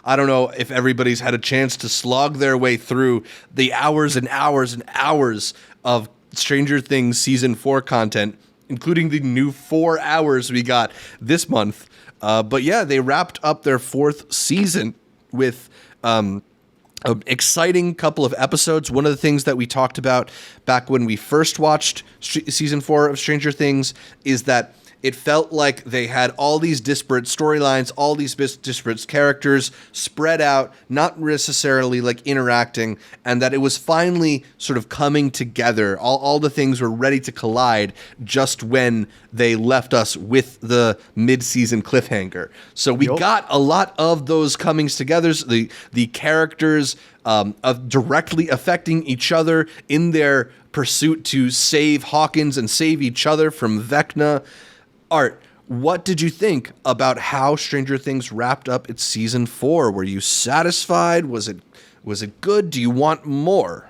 I don't know if everybody's had a chance to slog their way through the hours and hours and hours of Stranger Things Season 4 content, including the new 4 hours we got this month. But yeah, they wrapped up their 4th season with an exciting couple of episodes. One of the things that we talked about back when we first watched Season 4 of Stranger Things is that it felt like they had all these disparate storylines, all these disparate characters spread out, not necessarily like interacting, and that it was finally sort of coming together. All the things were ready to collide just when they left us with the mid-season cliffhanger. So we got a lot of those comings together, the characters of directly affecting each other in their pursuit to save Hawkins and save each other from Vecna. Art, what did you think about how Stranger Things wrapped up its season 4? Were you satisfied? Was it good? Do you want more?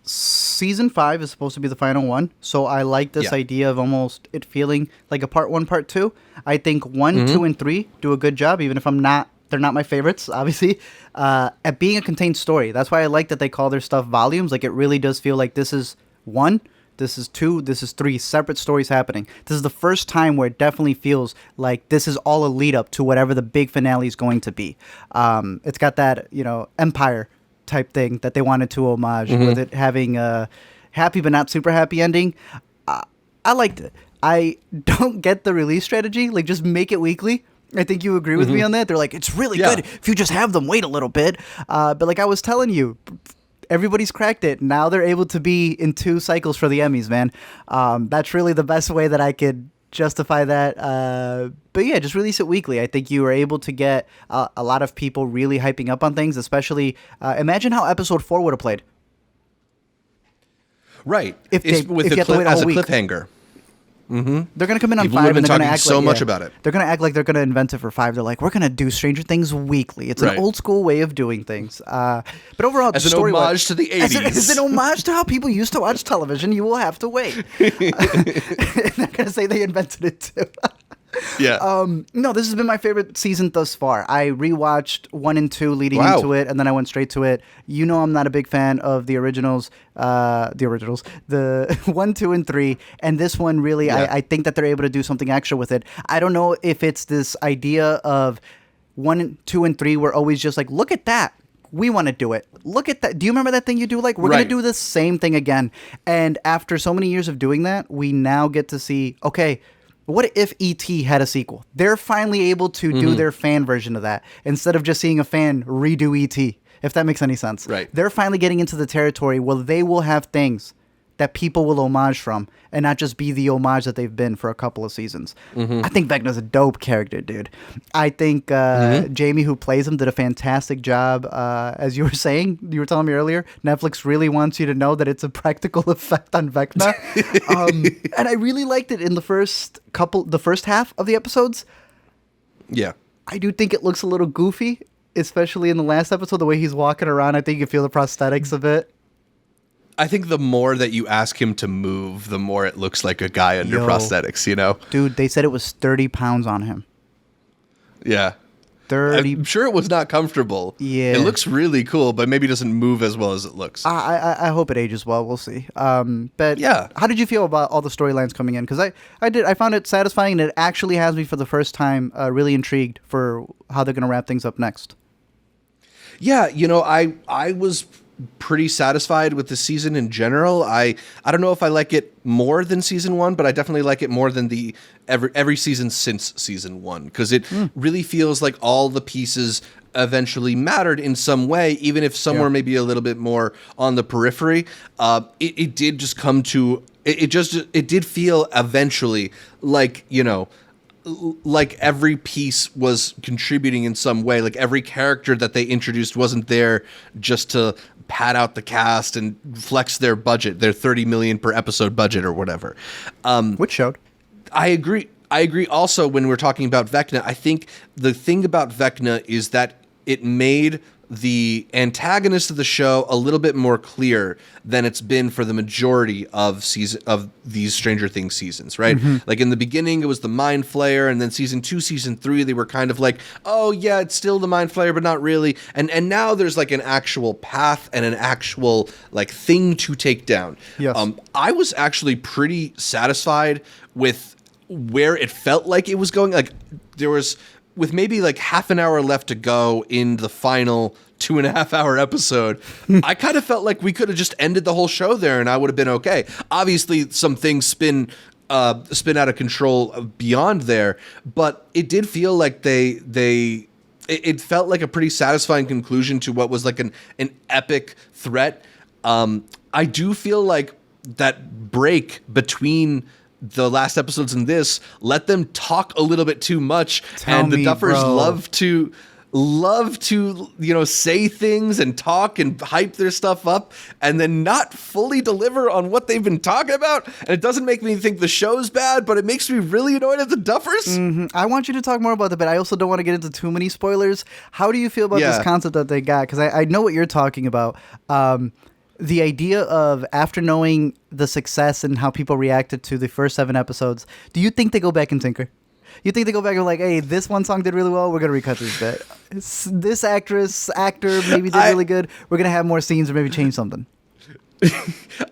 Season 5 is supposed to be the final one, so I like this idea of almost it feeling like a part 1, part 2. I think 1, 2, and 3 do a good job, even if they're not my favorites, obviously, at being a contained story. That's why I like that they call their stuff volumes. Like, it really does feel like this is 1, this is 2, this is 3 separate stories happening. This is the first time where it definitely feels like this is all a lead up to whatever the big finale is going to be. It's got that, Empire type thing that they wanted to homage with it having a happy but not super happy ending. I liked it. I don't get the release strategy. Like, just make it weekly. I think you agree with me on that. They're like, it's really good if you just have them wait a little bit. But like I was telling you, everybody's cracked it. Now they're able to be in 2 cycles for the Emmys, man. That's really the best way that I could justify that. But yeah, just release it weekly. I think you were able to get a lot of people really hyping up on things, especially imagine how episode 4 would have played. Right. If they had to wait a whole week. Cliffhanger. Mm-hmm. They're going to come in on People 5 and they're going to act so much about it. They're going to act like they're going to invent it for 5. They're like, we're going to do Stranger Things weekly. It's an old school way of doing things. But overall, as an homage to the 80s. As an homage to how people used to watch television, you will have to wait. They're going to say they invented it too. Yeah. No, this has been my favorite season thus far. I rewatched 1 and 2 leading into it, and then I went straight to it. You know I'm not a big fan of the originals, the 1, 2, and 3, and this one really, I think that they're able to do something extra with it. I don't know if it's this idea of 1, 2, and 3 were always just like, look at that. We want to do it. Look at that. Do you remember that thing you do? Like, we're going to do the same thing again. And after so many years of doing that, we now get to see, okay, what if E.T. had a sequel? They're finally able to do their fan version of that instead of just seeing a fan redo E.T., if that makes any sense. Right. They're finally getting into the territory where they will have things that people will homage from and not just be the homage that they've been for a couple of seasons. I think Vecna's a dope character, dude. I think Jamie, who plays him, did a fantastic job. As you were saying, you were telling me earlier, Netflix really wants you to know that it's a practical effect on Vecna. And I really liked it in the first half of the episodes. Yeah. I do think it looks a little goofy, especially in the last episode, the way he's walking around. I think you can feel the prosthetics a bit. I think the more that you ask him to move, the more it looks like a guy under prosthetics, Dude, they said it was 30 pounds on him. Yeah. 30. I'm sure it was not comfortable. Yeah. It looks really cool, but maybe doesn't move as well as it looks. I hope it ages well. We'll see. But yeah, how did you feel about all the storylines coming in? Because I found it satisfying, and it actually has me for the first time really intrigued for how they're going to wrap things up next. Yeah, I was pretty satisfied with the season in general. I don't know if I like it more than season 1, but I definitely like it more than the every season since season 1, because it really feels like all the pieces eventually mattered in some way, even if some were maybe a little bit more on the periphery. It did just come to it did feel eventually like, like every piece was contributing in some way. Like every character that they introduced wasn't there just to pad out the cast and flex their budget, their $30 million per episode budget or whatever. Which showed. I agree. Also, when we're talking about Vecna, I think the thing about Vecna is that it made the antagonist of the show a little bit more clear than it's been for the majority of these Stranger Things seasons, right? Like in the beginning, it was the Mind Flayer, and then season 2, season 3, they were kind of like, oh yeah, it's still the Mind Flayer, but not really. And now there's like an actual path and an actual like thing to take down. Yes. I was actually pretty satisfied with where it felt like it was going. Like there was, with maybe like half an hour left to go in the final 2.5 hour episode, I kind of felt like we could have just ended the whole show there and I would have been okay. Obviously, some things spin out of control beyond there, but it did feel like it felt like a pretty satisfying conclusion to what was like an epic threat. I do feel like that break between the last episodes and this let them talk a little bit too much. And the Duffers love to say things and talk and hype their stuff up and then not fully deliver on what they've been talking about. And it doesn't make me think the show's bad, but it makes me really annoyed at the Duffers. I want you to talk more about that, but I also don't want to get into too many spoilers. How do you feel about this concept that they got? Because I know what you're talking about. The idea of, after knowing the success and how people reacted to the first 7 episodes, do you think they go back and tinker? You think they go back and like, hey, this one song did really well, we're going to recut this bit. This actor maybe did really good, we're going to have more scenes or maybe change something.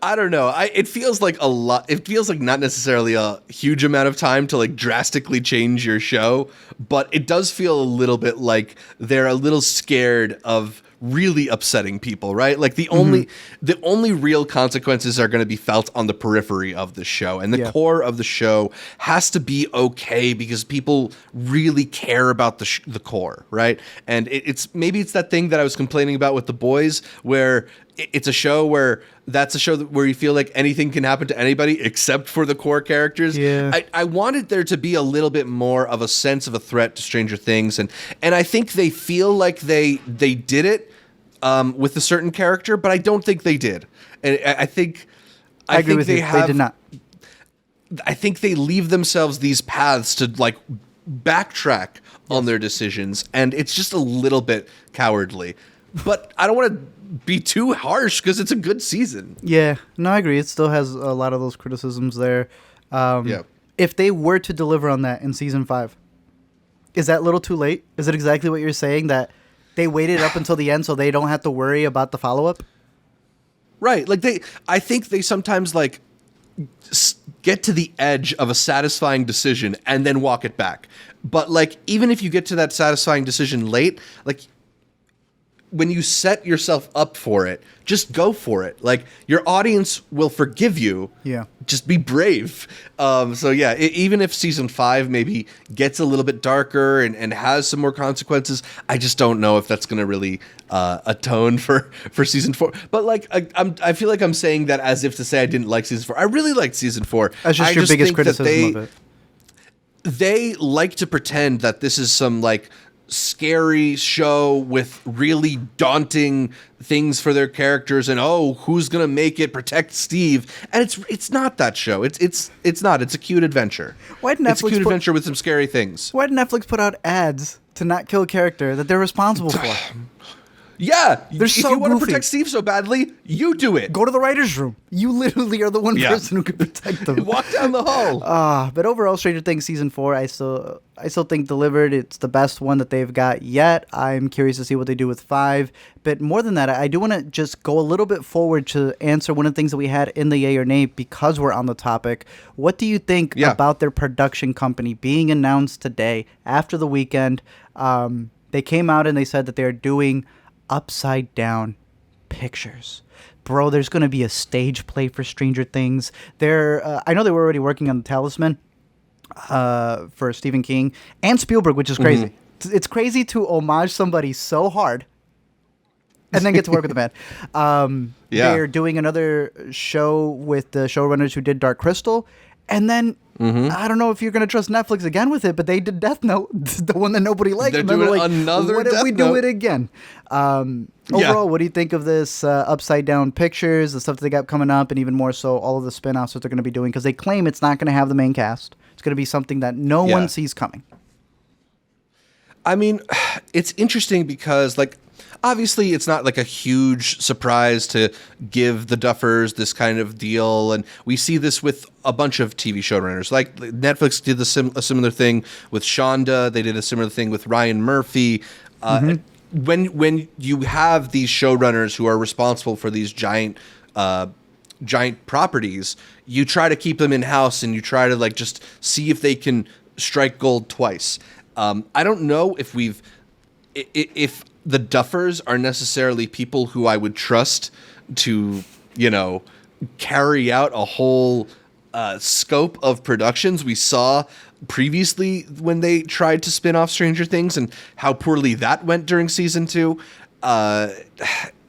I don't know. It feels like a lot. It feels like not necessarily a huge amount of time to like drastically change your show, but it does feel a little bit like they're a little scared of really upsetting people, right? Like the only real consequences are going to be felt on the periphery of the show, and the core of the show has to be okay because people really care about the core, right? And it's that thing that I was complaining about with The Boys, where it's a show where where you feel like anything can happen to anybody except for the core characters. Yeah. I wanted there to be a little bit more of a sense of a threat to Stranger Things, and I think they feel like they did it with a certain character, but I don't think they did. And I think agree with you. They did not. I think they leave themselves these paths to like backtrack on their decisions, and it's just a little bit cowardly. But I don't want to be too harsh because it's a good season. Yeah, no, I agree. It still has a lot of those criticisms there. If they were to deliver on that in season 5, is that a little too late? Is it exactly what you're saying, that they waited up until the end so they don't have to worry about the follow-up? Right. Like I think they sometimes like get to the edge of a satisfying decision and then walk it back. But like, even if you get to that satisfying decision late, like, when you set yourself up for it, just go for it. Like, your audience will forgive you. Yeah. Just be brave. Even if season 5 maybe gets a little bit darker and has some more consequences, I just don't know if that's going to really atone for season 4. But like, I feel like I'm saying that as if to say I didn't like season 4. I really liked season 4. That's just your biggest criticism of it. They like to pretend that this is some like scary show with really daunting things for their characters, and who's gonna make it, protect Steve, and it's not that show. It's not. It's a cute adventure. It's a cute adventure with some scary things. Why did Netflix put out ads to not kill a character that they're responsible for? Yeah, they're if you want to protect Steve so badly, you do it. Go to the writer's room. You literally are the one person who can protect them. Walk down the hall. But overall, Stranger Things season 4, I still think delivered. It's the best one that they've got yet. I'm curious to see what they do with 5. But more than that, I do want to just go a little bit forward to answer one of the things that we had in the yay or nay because we're on the topic. What do you think about their production company being announced today after the weekend? They came out and they said that they're doing Upside Down Pictures. Bro, there's going to be a stage play for Stranger Things. I know they were already working on The Talisman for Stephen King and Spielberg, which is crazy. It's crazy to homage somebody so hard and then get to work with the man. They're doing another show with the showrunners who did Dark Crystal. And then, I don't know if you're going to trust Netflix again with it, but they did Death Note, the one that nobody liked. They're doing like, another what if we Death Note? do it again? Overall, what do you think of this Upside Down Pictures, the stuff that they got coming up, and even more so, all of the spin-offs that they're going to be doing? Because they claim it's not going to have the main cast. It's going to be something that no one sees coming. I mean, it's interesting because, like, Obviously, it's not like a huge surprise to give the Duffers this kind of deal, and we see this with a bunch of TV showrunners. Like Netflix did a similar thing with Shonda. They did a similar thing with Ryan Murphy. When you have these showrunners who are responsible for these giant properties, you try to keep them in house, and you try to like just see if they can strike gold twice. I don't know if if the Duffers are necessarily people who I would trust to, carry out a whole scope of productions. We saw previously when they tried to spin off Stranger Things and how poorly that went during season 2.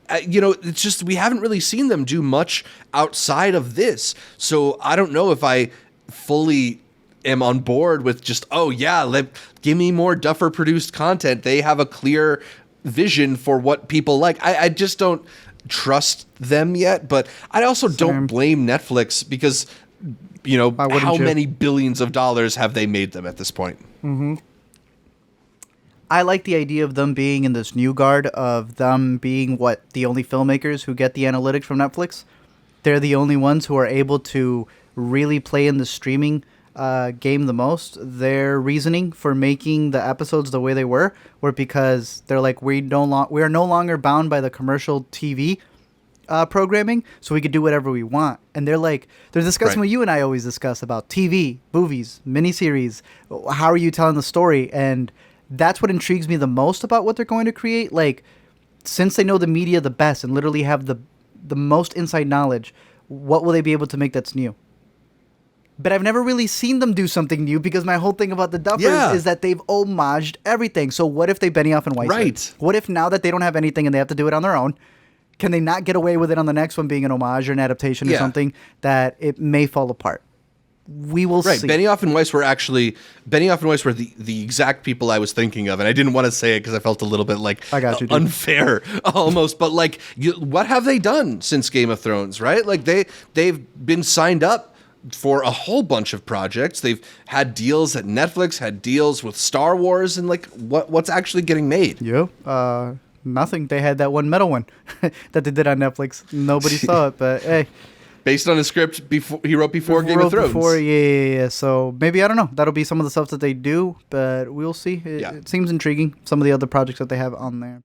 It's just we haven't really seen them do much outside of this. So I don't know if I fully am on board with just, give me more Duffer produced content. They have a clear vision for what people like. I just don't trust them yet, but I also don't blame Netflix because, how many billions of dollars have they made them at this point? Mm-hmm. I like the idea of them being in this new guard of them being the only filmmakers who get the analytics from Netflix. They're the only ones who are able to really play in the streaming game the most. Their reasoning for making the episodes the way they were because they're like, we are no longer bound by the commercial TV programming, so we could do whatever we want. And they're discussing what you and I always discuss about TV, movies, miniseries. How are you telling the story? And that's what intrigues me the most about what they're going to create. Like, since they know the media the best and literally have the most inside knowledge, what will they be able to make that's new? But I've never really seen them do something new because my whole thing about the Duffers is that they've homaged everything. So what if they Benioff and Weiss? Right. What if now that they don't have anything and they have to do it on their own, can they not get away with it on the next one being an homage or an adaptation or something that it may fall apart? We will see. Benioff and Weiss were the exact people I was thinking of, and I didn't want to say it because I felt a little bit like I got you, unfair almost. But what have they done since Game of Thrones? Right? Like they've been signed up for a whole bunch of projects. They've had deals at Netflix, had deals with Star Wars, and what's actually getting made? Yeah, nothing. They had that one metal one that they did on Netflix. Nobody saw it, but hey. Based on a script he wrote before Game of Thrones. Yeah. So maybe, I don't know. That'll be some of the stuff that they do, but we'll see. It seems intriguing, some of the other projects that they have on there.